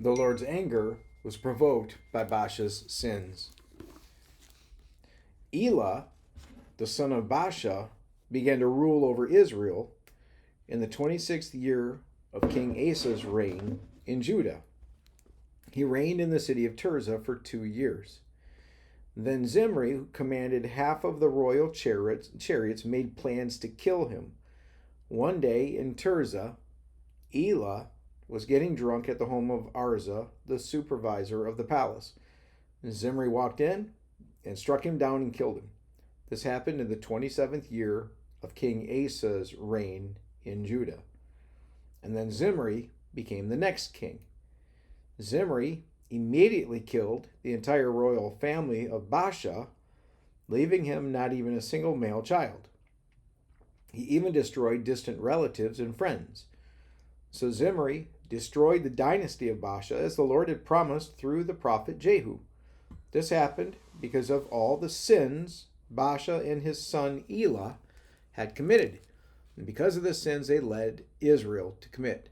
The Lord's anger was provoked by Baasha's sins. Elah, the son of Baasha, began to rule over Israel in the 26th year of King Asa's reign in Judah. He reigned in the city of Tirzah for 2 years. Then Zimri, who commanded half of the royal chariots, made plans to kill him. One day in Tirzah, Elah was getting drunk at the home of Arza, the supervisor of the palace. Zimri walked in and struck him down and killed him. This happened in the 27th year of King Asa's reign in Judah. And then Zimri became the next king. Zimri immediately killed the entire royal family of Baasha, leaving him not even a single male child. He even destroyed distant relatives and friends. So Zimri destroyed the dynasty of Baasha as the Lord had promised through the prophet Jehu. This happened because of all the sins Baasha and his son Elah had committed. And because of the sins they led Israel to commit.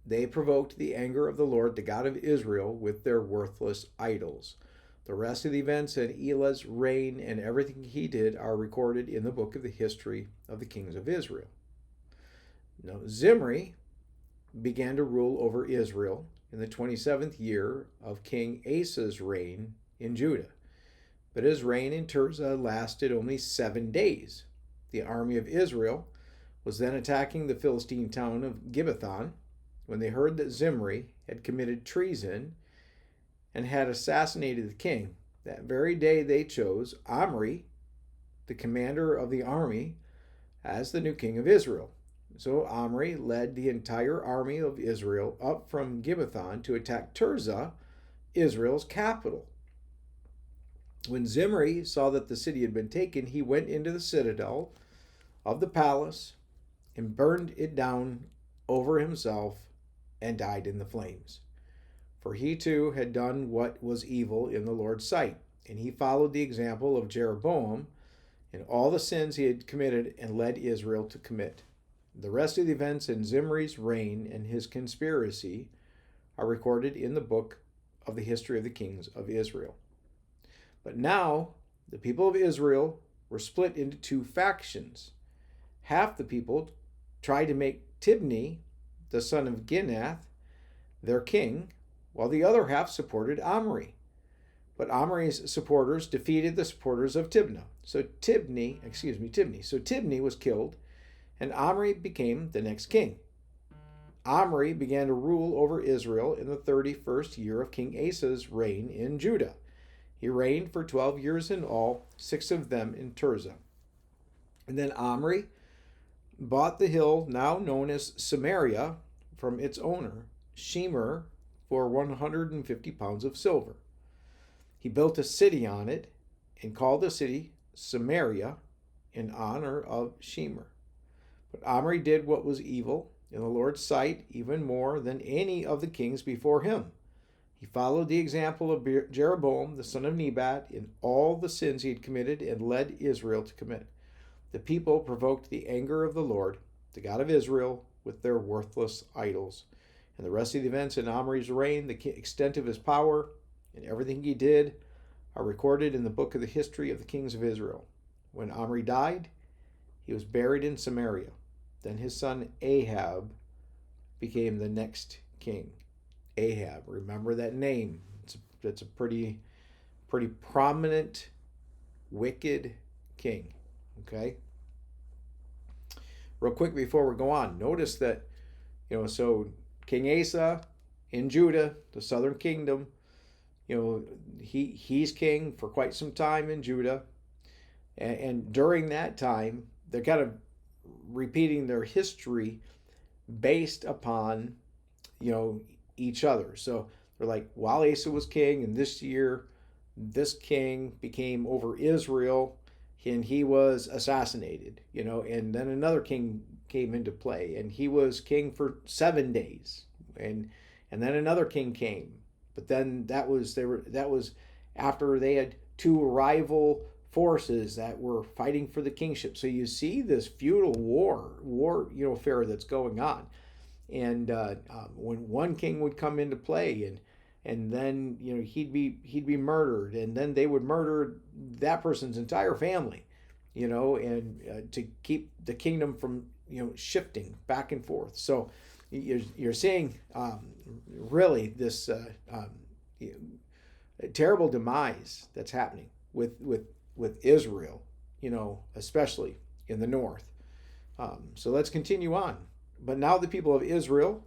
They provoked the anger of the Lord, the God of Israel, with their worthless idols. The rest of the events in Elah's reign and everything he did are recorded in the book of the history of the kings of Israel. Now, Zimri began to rule over Israel in the 27th year of King Asa's reign in Judah. But his reign in Tirzah lasted only 7 days. The army of Israel was then attacking the Philistine town of Gibbethon when they heard that Zimri had committed treason and had assassinated the king. That very day they chose Omri, the commander of the army, as the new king of Israel. So Omri led the entire army of Israel up from Gibbethon to attack Tirzah, Israel's capital. When Zimri saw that the city had been taken, he went into the citadel of the palace and burned it down over himself and died in the flames. For he too had done what was evil in the Lord's sight, and he followed the example of Jeroboam in all the sins he had committed and led Israel to commit. The rest of the events in Zimri's reign and his conspiracy are recorded in the book of the history of the kings of Israel. But now the people of Israel were split into two factions. Half the people tried to make Tibni, the son of Ginath, their king, while the other half supported Omri. But Omri's supporters defeated the supporters of Tibni. So Tibni was killed, and Omri became the next king. Omri began to rule over Israel in the 31st year of King Asa's reign in Judah. He reigned for 12 years in all, 6 of them in Tirzah. And then Omri bought the hill now known as Samaria from its owner, Shemer, for 150 pounds of silver. He built a city on it and called the city Samaria in honor of Shemer. But Omri did what was evil in the Lord's sight even more than any of the kings before him. He followed the example of Jeroboam, the son of Nebat, in all the sins he had committed and led Israel to commit. The people provoked the anger of the Lord, the God of Israel, with their worthless idols. And the rest of the events in Omri's reign, the extent of his power, and everything he did are recorded in the book of the history of the kings of Israel. When Omri died, he was buried in Samaria. Then his son Ahab became the next king. Ahab, remember that name. It's a pretty prominent, wicked king. Okay? Real quick before we go on, notice that, so King Asa in Judah, the southern kingdom, he's king for quite some time in Judah. And during that time, they're kind of repeating their history based upon, each other. So they're like, while Asa was king, and this year, this king became over Israel, and he was assassinated, and then another king came into play, and he was king for 7 days, and then another king came, but then that was after they had two rival forces that were fighting for the kingship. So you see this feudal warfare that's going on, and when one king would come into play, and then he'd be murdered, and then they would murder that person's entire family, and to keep the kingdom from shifting back and forth. So you're seeing really this terrible demise that's happening with Israel, especially in the north. So let's continue on. But now the people of Israel,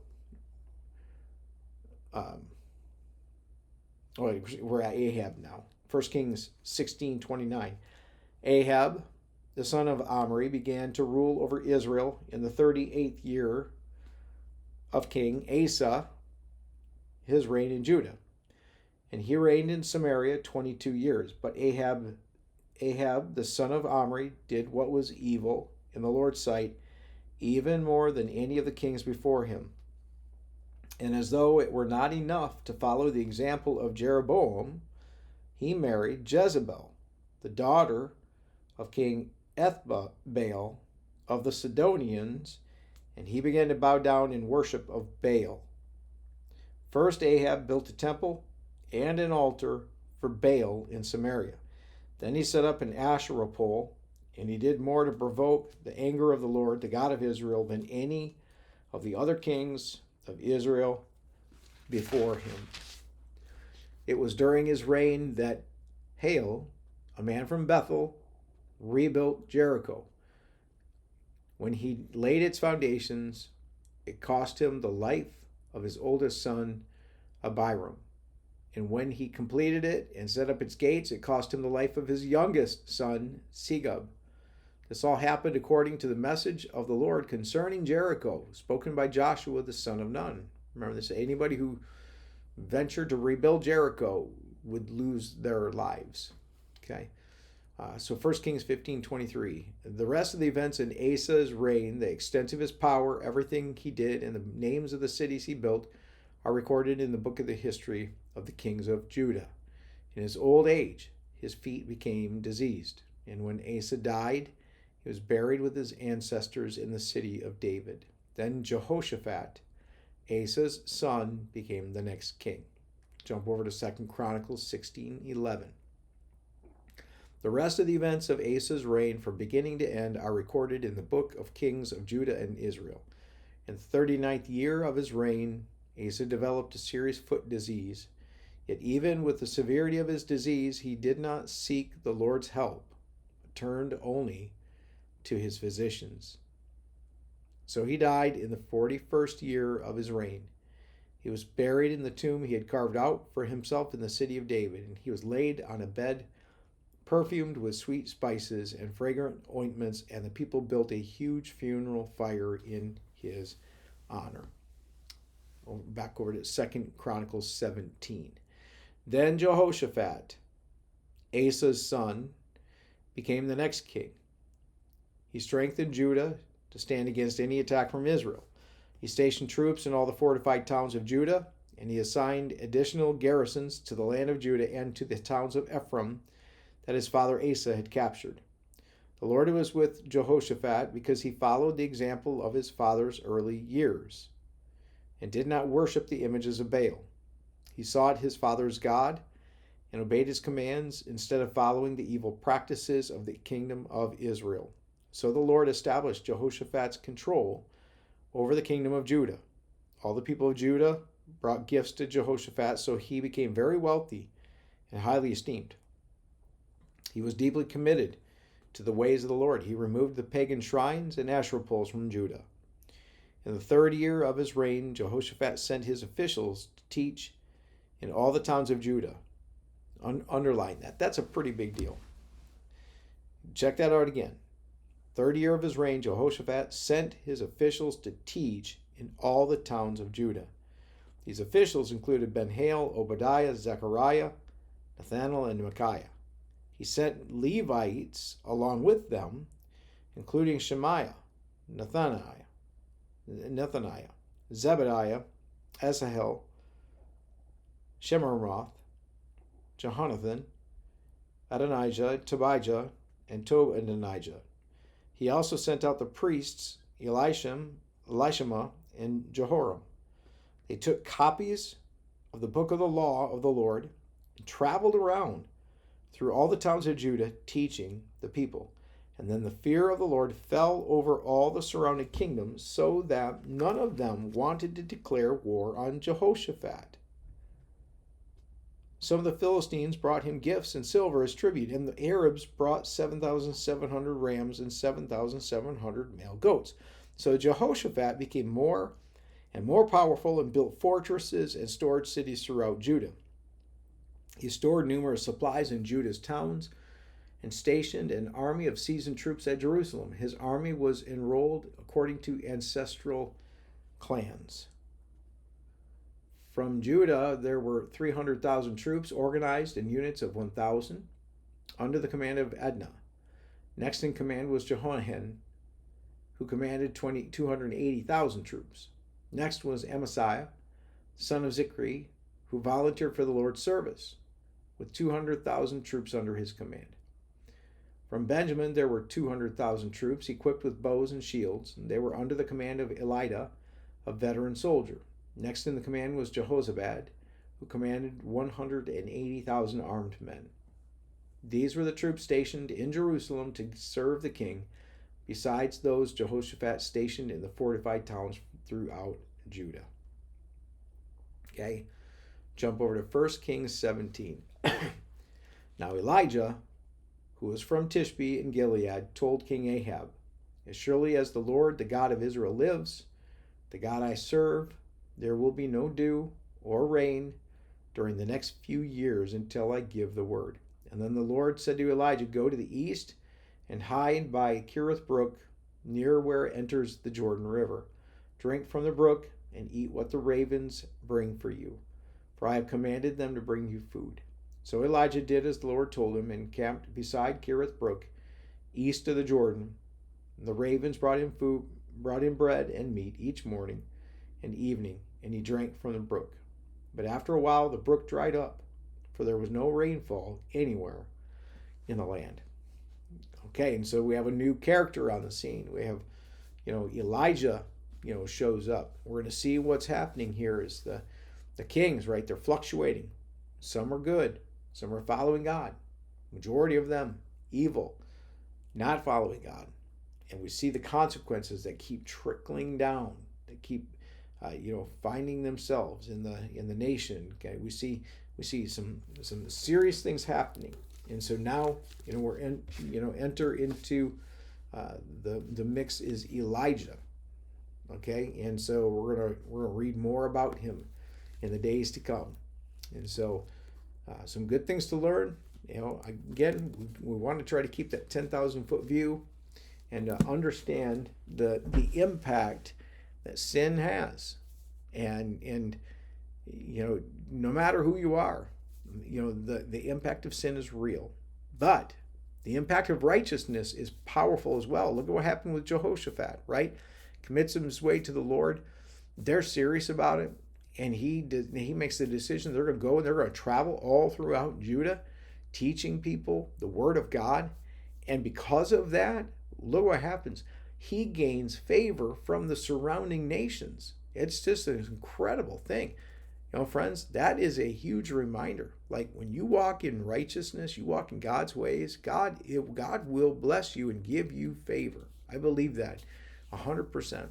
we're at Ahab now. 1 Kings 16:29. Ahab, the son of Omri, began to rule over Israel in the 38th year of King Asa, his reign in Judah. And he reigned in Samaria 22 years. But Ahab, the son of Omri, did what was evil in the Lord's sight, even more than any of the kings before him. And as though it were not enough to follow the example of Jeroboam, he married Jezebel, the daughter of King Ethbaal of the Sidonians, and he began to bow down in worship of Baal. First Ahab built a temple and an altar for Baal in Samaria. Then he set up an Asherah pole, and he did more to provoke the anger of the Lord, the God of Israel, than any of the other kings of Israel before him. It was during his reign that Hael, a man from Bethel, rebuilt Jericho. When he laid its foundations, it cost him the life of his oldest son, Abiram. And when he completed it and set up its gates, it cost him the life of his youngest son, Segub. This all happened according to the message of the Lord concerning Jericho, spoken by Joshua the son of Nun. Remember this, anybody who ventured to rebuild Jericho would lose their lives. Okay, so 1 Kings 15:23. The rest of the events in Asa's reign, the extent of his power, everything he did, and the names of the cities he built are recorded in the book of the history of the kings of Judah. In his old age, his feet became diseased, and when Asa died, he was buried with his ancestors in the city of David. Then Jehoshaphat, Asa's son, became the next king. Jump over to 2 Chronicles 16:11. The rest of the events of Asa's reign from beginning to end are recorded in the book of Kings of Judah and Israel. In the 39th year of his reign, Asa developed a serious foot disease. Yet even with the severity of his disease, he did not seek the Lord's help, but turned only to his physicians. So he died in the 41st year of his reign. He was buried in the tomb he had carved out for himself in the city of David, and he was laid on a bed perfumed with sweet spices and fragrant ointments, and the people built a huge funeral fire in his honor. Back over to 2 Chronicles 17. Then Jehoshaphat, Asa's son, became the next king. He strengthened Judah to stand against any attack from Israel. He stationed troops in all the fortified towns of Judah, and he assigned additional garrisons to the land of Judah and to the towns of Ephraim that his father Asa had captured. The Lord was with Jehoshaphat because he followed the example of his father's early years and did not worship the images of Baal. He sought his father's God and obeyed his commands instead of following the evil practices of the kingdom of Israel. So the Lord established Jehoshaphat's control over the kingdom of Judah. All the people of Judah brought gifts to Jehoshaphat, so he became very wealthy and highly esteemed. He was deeply committed to the ways of the Lord. He removed the pagan shrines and Asherah poles from Judah. In the 3rd year of his reign, Jehoshaphat sent his officials to teach in all the towns of Judah. Underline that. That's a pretty big deal. Check that out again. 3rd year of his reign, Jehoshaphat sent his officials to teach in all the towns of Judah. These officials included Ben-Hail, Obadiah, Zechariah, Nathanael, and Micaiah. He sent Levites along with them, including Shemaiah, Nethaniah, Zebediah, Asahel, Shemiramoth, Jehonathan, Adonijah, Tobijah, and Tobadonijah. He also sent out the priests Elishama, and Jehoram. They took copies of the book of the law of the Lord, and traveled around through all the towns of Judah, teaching the people. And then the fear of the Lord fell over all the surrounding kingdoms, so that none of them wanted to declare war on Jehoshaphat. Some of the Philistines brought him gifts and silver as tribute, and the Arabs brought 7,700 rams and 7,700 male goats. So Jehoshaphat became more and more powerful and built fortresses and stored cities throughout Judah. He stored numerous supplies in Judah's towns and stationed an army of seasoned troops at Jerusalem. His army was enrolled according to ancestral clans. From Judah, there were 300,000 troops organized in units of 1,000 under the command of Adnah. Next in command was Jehohanan, who commanded 280,000 troops. Next was Amasiah, son of Zikri, who volunteered for the Lord's service, with 200,000 troops under his command. From Benjamin, there were 200,000 troops equipped with bows and shields, and they were under the command of Elidah, a veteran soldier. Next in the command was Jehozabad, who commanded 180,000 armed men. These were the troops stationed in Jerusalem to serve the king, besides those Jehoshaphat stationed in the fortified towns throughout Judah. Okay, jump over to 1 Kings 17. Now Elijah, who was from Tishbe in Gilead, told King Ahab, "As surely as the Lord, the God of Israel, lives, the God I serve, there will be no dew or rain during the next few years until I give the word." And then the Lord said to Elijah, "Go to the east and hide by Kerith Brook, near where it enters the Jordan River. Drink from the brook and eat what the ravens bring for you, for I have commanded them to bring you food." So Elijah did as the Lord told him and camped beside Kerith Brook, east of the Jordan. And the ravens brought him bread and meat each morning and evening, and he drank from the brook. But after a while the brook dried up, for there was no rainfall anywhere in the land. Okay, and so we have a new character on the scene. We have, Elijah, shows up. We're going to see what's happening here is the kings, right? They're fluctuating. Some are good. Some are following God. Majority of them, evil, not following God. And we see the consequences that keep trickling down. They keep, finding themselves in the nation. Okay, we see some serious things happening. And so now, we're enter into the mix is Elijah. Okay, and so we're gonna read more about him in the days to come. And so some good things to learn. Again, we want to try to keep that 10,000-foot view and understand the impact that sin has. And no matter who you are, the impact of sin is real. But the impact of righteousness is powerful as well. Look at what happened with Jehoshaphat, right? Commits his way to the Lord. They're serious about it. And he makes the decision they're going to go and they're going to travel all throughout Judah, teaching people the word of God. And because of that, look what happens. He gains favor from the surrounding nations. It's just an incredible thing. Friends, that is a huge reminder. Like when you walk in righteousness, you walk in God's ways, God will bless you and give you favor. I believe that 100%.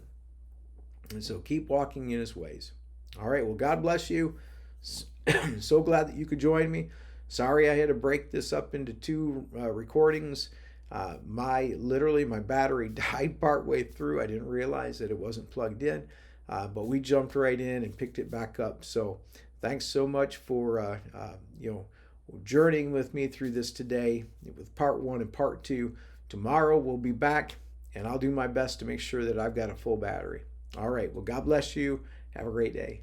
And so keep walking in his ways. All right, well, God bless you. So glad that you could join me. Sorry I had to break this up into two recordings. My battery died partway through. I didn't realize that it wasn't plugged in. But we jumped right in and picked it back up. So thanks so much for journeying with me through this today with part 1 and part 2. Tomorrow we'll be back, and I'll do my best to make sure that I've got a full battery. All right. Well, God bless you. Have a great day.